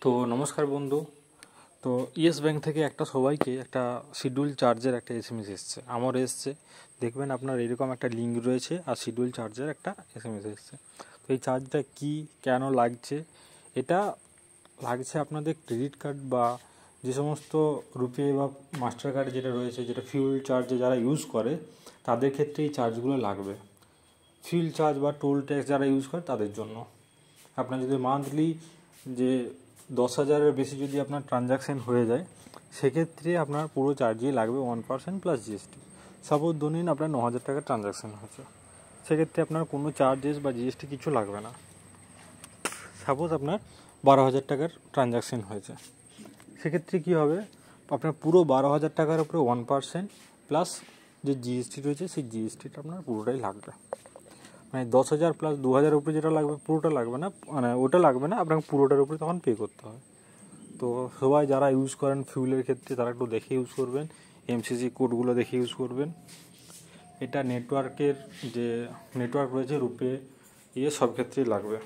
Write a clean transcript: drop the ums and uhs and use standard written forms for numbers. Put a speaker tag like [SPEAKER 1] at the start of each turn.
[SPEAKER 1] তো নমস্কার বন্ধু। তো ইয়েস ব্যাংক থেকে সবাইকে একটা শিডিউল চার্জের একটা এসএমএস এসছে, আমার এসছে। দেখবেন আপনার এরকম একটা লিঙ্ক রয়েছে আর শিডিউল চার্জের একটা এসএমএস এসছে। তো এই চার্জটা কি কেন লাগছে? এটা লাগছে আপনাদের ক্রেডিট কার্ড বা যে সমস্ত রুপে বা মাস্টার কার্ড যেটা রয়েছে, যেটা ফিউল চার্জে যারা ইউজ করে তাদের ক্ষেত্রে এই চার্জগুলো লাগবে। ফিউল চার্জ বা টোল ট্যাক্স যারা ইউজ করে তাদের জন্য। আপনার যদি মান্থলি যে 10,000-এর বেশি যদি আপনার ট্রানজাকশান হয়ে যায়, সেক্ষেত্রে আপনার পুরো চার্জই লাগবে 1% প্লাস জিএসটি। সাপোজ ধরুন আপনার 9,000 টাকার ট্রানজাকশান হয়েছে, সেক্ষেত্রে আপনার কোনো চার্জেস বা জিএসটি কিছু লাগবে না। সাপোজ আপনার 12,000 টাকার ট্রানজাকশান হয়েছে, সেক্ষেত্রে কী হবে, আপনার পুরো 12,000 টাকার উপরে 1% প্লাস যে জিএসটি রয়েছে সেই জিএসটিটা আপনার পুরোটাই লাগবে। মানে 10,000 প্লাস 2,000 উপরে যেটা লাগবে পুরোটা লাগবে না, মানে ওটা লাগবে না, আপনাকে পুরোটার উপরে তখন পে করতে হয়। তো সবাই যারা ইউজ করেন ফিউলের ক্ষেত্রে তারা একটু দেখে ইউজ করবেন, এমসিসি কোডগুলো দেখে ইউজ করবেন। এটা নেটওয়ার্কের যে নেটওয়ার্ক রয়েছে রুপে সব ক্ষেত্রেই লাগবে।